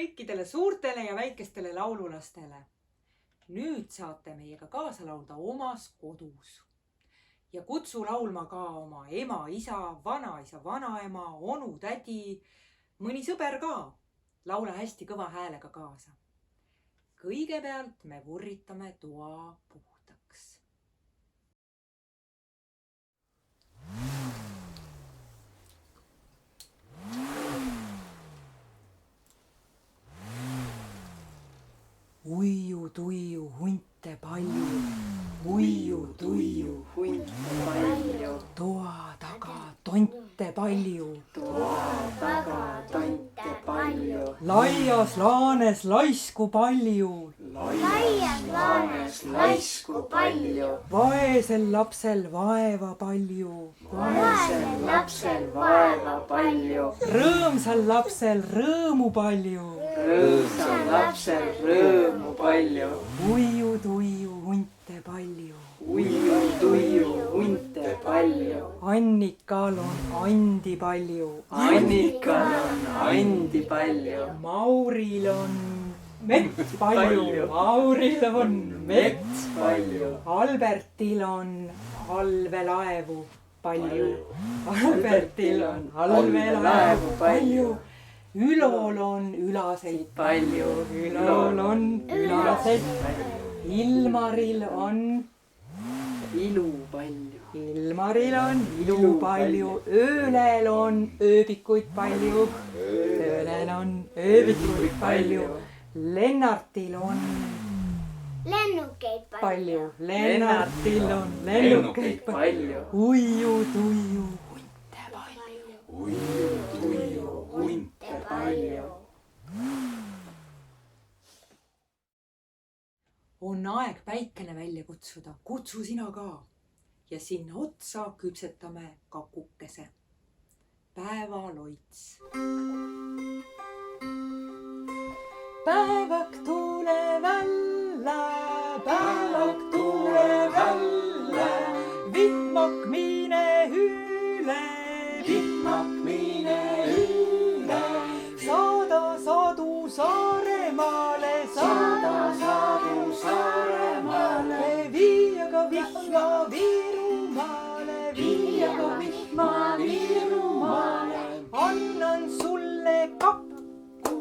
kõikidele suurtele ja väikestele laululastele. Nüüd saate meiega kaasa laulda omas kodus. Ja kutsu laulma ka oma ema, isa, vanaisa, vanaema, onu, tädi, mõni sõber ka. Laula hästi kõva häälega kaasa. Kõigepealt me vurritame toa puhtaks. Uiu, tuiu, hunte palju. Uiu, tuiu, hunte palju. Toa taga tonte palju. Toa taga tonte palju. Laias laanes laisku palju. Laias laanes laisku palju. Vaesel lapsel vaeva palju. Vaesel lapsel vaeva palju. Rõõmsal lapsel rõõmu palju. Rõõmsal lapsel rõõmu palju. Uiu, tuiu, hunte palju. Uiu, tuiu, hunte palju. Annikal on andi palju. Annikal on andi palju. Mauril on mett palju. Mauril on mett palju. Albertil on allveelaevu palju. Albertil on allveelaevu palju. Ülol on ülaseid palju. Ülol on ülaseid palju. Ilmaril on ilu palju. Ilmaril on ilu palju. Öölel on ööbikuid palju. Öölel on ööbikuid palju. Lennartil on lennukeid palju. Lennartil on lennukeid palju. Uiu, tuiu, hunte palju. Uiu, tuiu, hunte palju. On aeg päikene välja kutsuda. Kutsu sina ka. Ja sinna otsa küpsetame kakukese. Päevaloits. Päevak tule vällä. Päevak tule vällä. Vihmak mine hüüle. Vihmak mine hüüle. Saada sadu Saaremaale. Saada sadu Saaremaale. Viia ka vihma Viirumaale. Viia ka vihma Viirumaale. Annan sulle kappu.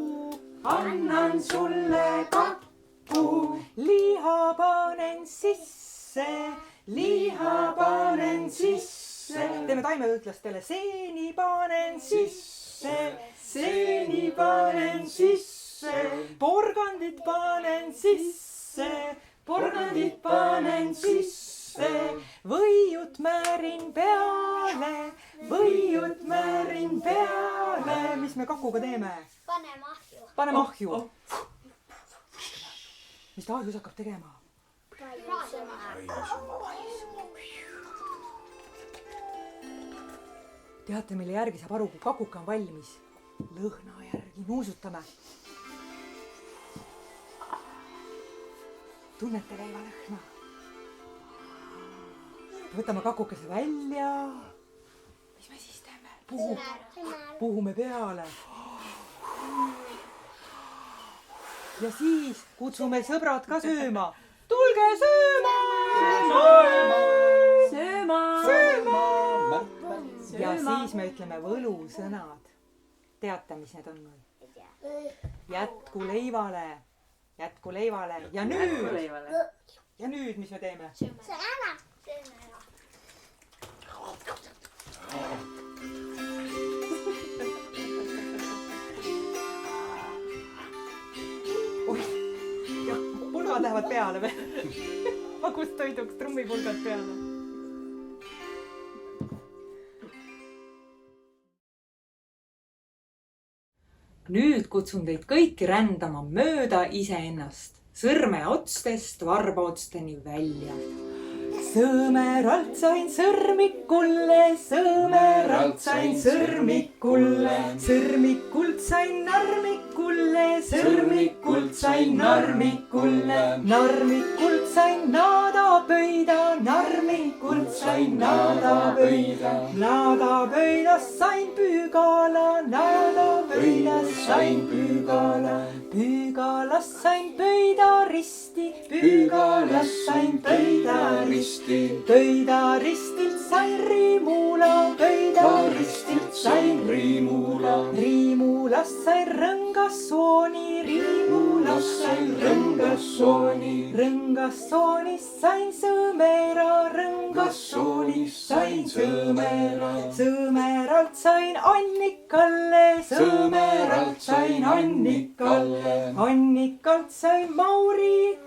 Annan sulle kappu. Liha panen sisse. Liha panen sisse. Teeme taimeütlastele. Seeni panen sisse. Seeni panen sisse. Porgandit panen sisse. Porgandit panen sisse. Võiut määrin peale. Võiut määrin peale. Mis me kakuga teeme? Paneme ahju. Paneme ahju. Mis ta ahjus hakkab tegema? Teate, mille järgi saab aru, kui kakuka on valmis? Lõhna järgi nuusutame. Tunnete leiva lõhna? Võtame kakukese välja. Mis me siis teeme? Puhume peale. Ja siis kutsume sõbrad ka sööma. Tulge sööma! Sööma! Sööma! Ja siis me ütleme võlusõnad. Teate, mis need on või? Jätku leivale. Jätku leivale. Ja nüüd, mis me teeme? See on ära. Oih, ja pulgad lähevad peale või? Magustoiduks trummipulgad peale. Nüüd kutsun teid kõiki rändama mööda iseennast. Sõrmeotstest varbaotsteni välja. Sõõmeralt sain sõrmikulle, sõõmeralt sain sõrmikulle. Sõrmikult sain narmikulle, sõrmikult sain narmikulle. Narmikult sain naadapöida, narmikult sain naadapöida. Naadapöidast sain püügala, naadapöida. pöidast sain püügala. Püügalast sain pöidaristi, Püügalast sain pöidaristi. pöidaristilt sain riimula, Pöidaristilt sain riimula. riimulast sain rõngassooni, Riimulast sain rõngassooni. rõngassoonist sain sõmera, Rõngassoonist sain sõmera. sõmeralt sain Annikalle, Sõmeralt sain Annikalle. Annikalt sain Mauri,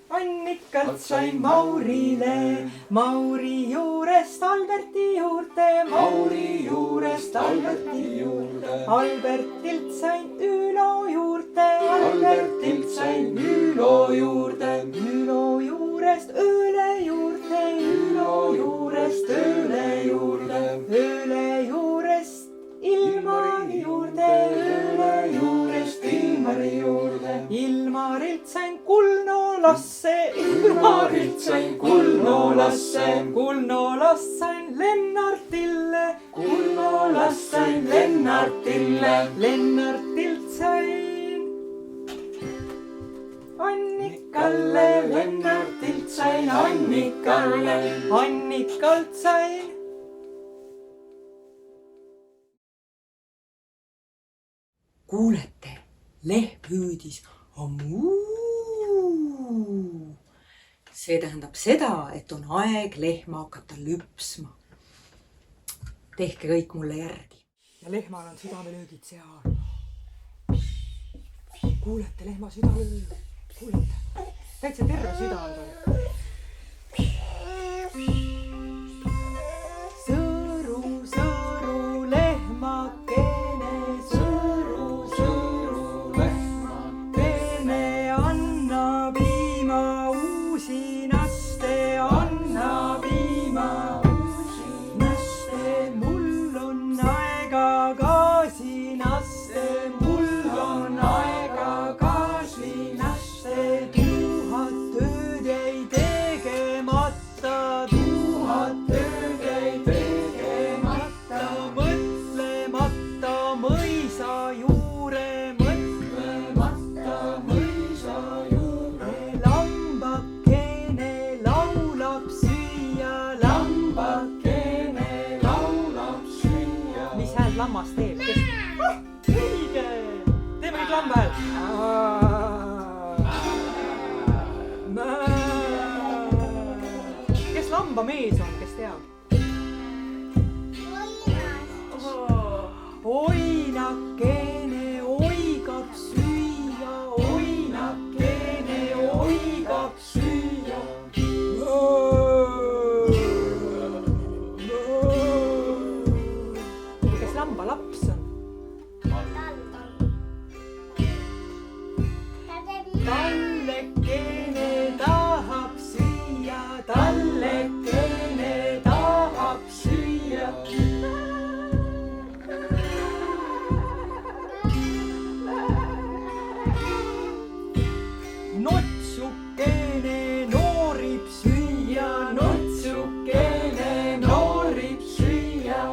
Annikalt sain Maurile, Mauri juurest Alberti juurde, Mauri juurest Alberti juurde. Albertilt sain Ülo juurde, Albertilt sain Ülo juurde. Ülo juurest Ööle juurde, Ülo juurest Ööle juurde. Ööle juurest Ilmari juurde, Ööle juurest Ilmari juurde. Ilmarilt sain Kulnolasse, Ilmarilt sain Kulnolasse. Kulnolast sain Lennartille, Kulnolast sain Lennartille. Lennartilt sain Annikalle, Lennartilt sain Annikalle. Annikalt sain. kuulete, lehm hüüdis ammuu. see tähendab seda, et on aeg lehma hakata lüpsma. tehke kõik mulle järgi. ja lehmal on südamelöögid seal. kuulete, lehma südamelöögid, kuulete? täitsa terve süda on tal. sõõru, sõõru lehmakene, sõõru, sõõru lehmakene, anna piima uusinaste, anna piima uusinaste, mul on aega gaasinaste, mul on aega gaasinaste, 1000 tööd jäi tegemata, 1000 tööd jäi tegemata, mõtlemata mõisa juure, mõtlemata mõisa juure, lambakene laulab süüa, lambakene laulab süüa. mis hääl lammas teeb? õige, teeme nüüd lamba hääl. kes lambamees on, kes teab? oinakene oigab süüa, oinakene oigab süüa. kes lambalaps on? tallekene tahab süüa, tallekene tahab süüa. notsukene noorib süüa, notsukene noorib süüa.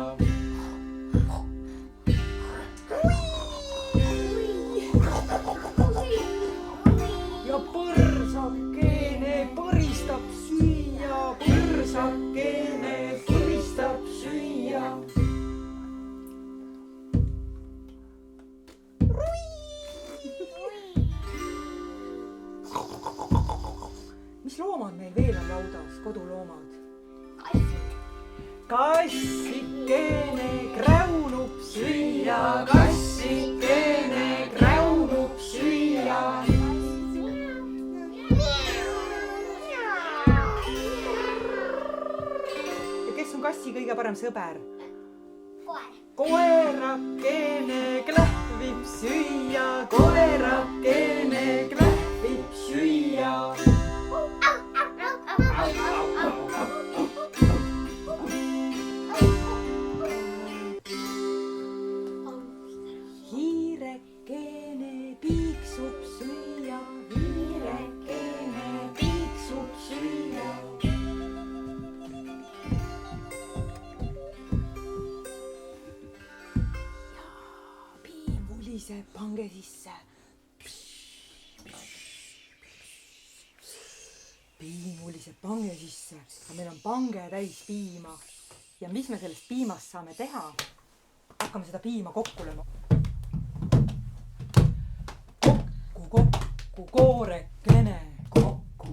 ja põrsakene põristab süüa, põrsakene põristab süüa. mis loomad meil veel on laudas, koduloomad? kassikene kräunub süüa, kassikene kräunub süüa. ja kes on kassi kõige parem sõber? koerakene klähvib süüa, koerakene klähvib süüa. hiirekene piiksub süüa, hiirekene piiksub süüa. piim sisse, pange sisse. Piimulised, pange sisse. Aga meil on pange täis piima. Ja mis me sellest piimast saame teha? Hakkame seda piima kokku lööma. Kokku koorekene. kokku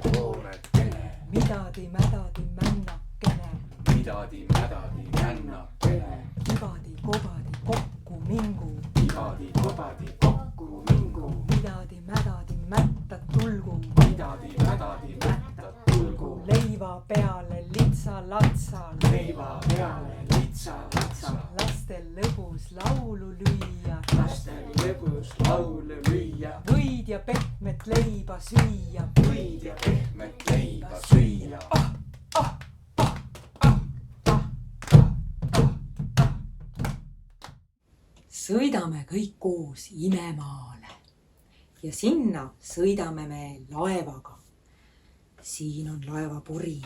koorekene. Midadi mädadi männakene. Midadi mädadi männakene. Ibadi kobadi kokku mingu. Ibadi kobadi kokku mingu. Midadi mädadi mättad tulgu. Midadi mädadi mättad tulgu. Leiva peale litsa latsa. Leiva peale litsa latsa. Lastel lõbus laulu lüüa. Lastel lõbus laulu lüüa. Võid ja pehmet leiba süüa. Võid ja pehmet leiba süüa. Sõidame kõik koos imemaale ja sinna sõidame me laevaga. Siin on laevapuri.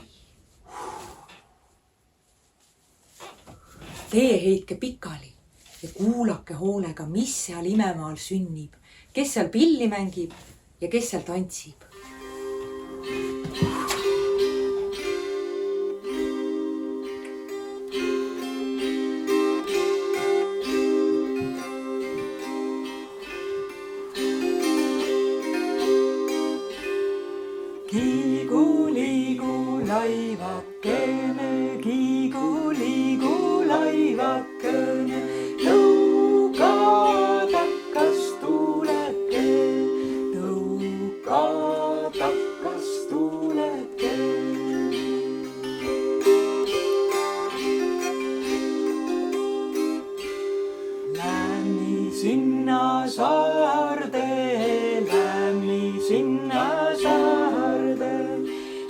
Tee heitke pikali ja kuulake hoolega, mis seal imemaal sünnib, kes seal pilli mängib ja kes seal tantsib. Kiigu-liigu laivakene, kiigu-liigu laivakene, tõuka takkas tuuleke, tõuka takkas tuuleke. Lämmi sinna saarde, lämmi sinna saarde,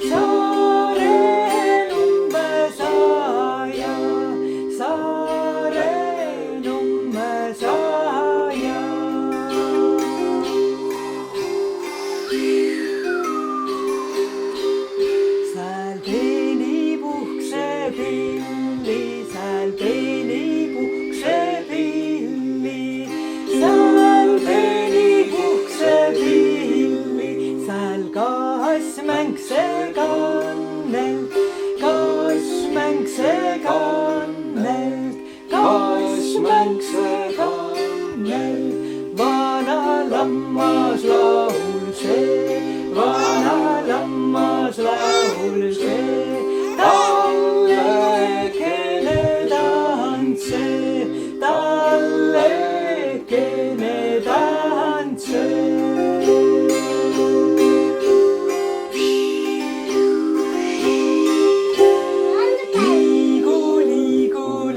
saaren umbes aja, saaren umbes aja. Sääl teenib ukse pilli, sääl teenib ukse pilli, sääl teenib ukse pilli, sääl kas mäng see kannelt, kas mäng see kannelt, kas mäng see kannelt. Vana lammas laul see, vana lammas laul see, tallekene tantse, tallekene tantse.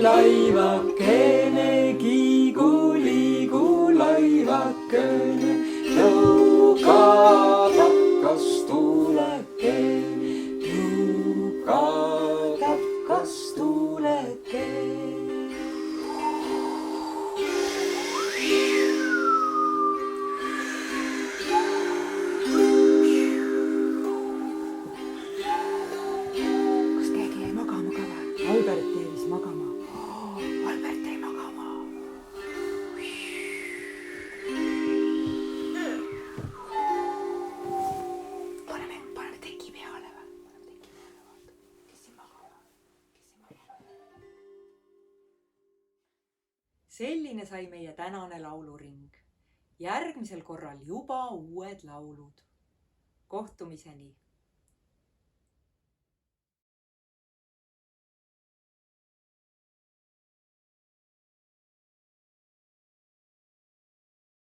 Laivakene, kiigu-liigu laivakene, tõuka takkas tuuleke, tõuka takkas tuuleke. Kas keegi jäi magama ka või? Albert jäi magama. Albert jäi magama. Paneme teki peale või? Kes siin magama? Selline sai meie tänane lauluring. Järgmisel korral juba uued laulud. Kohtumiseni!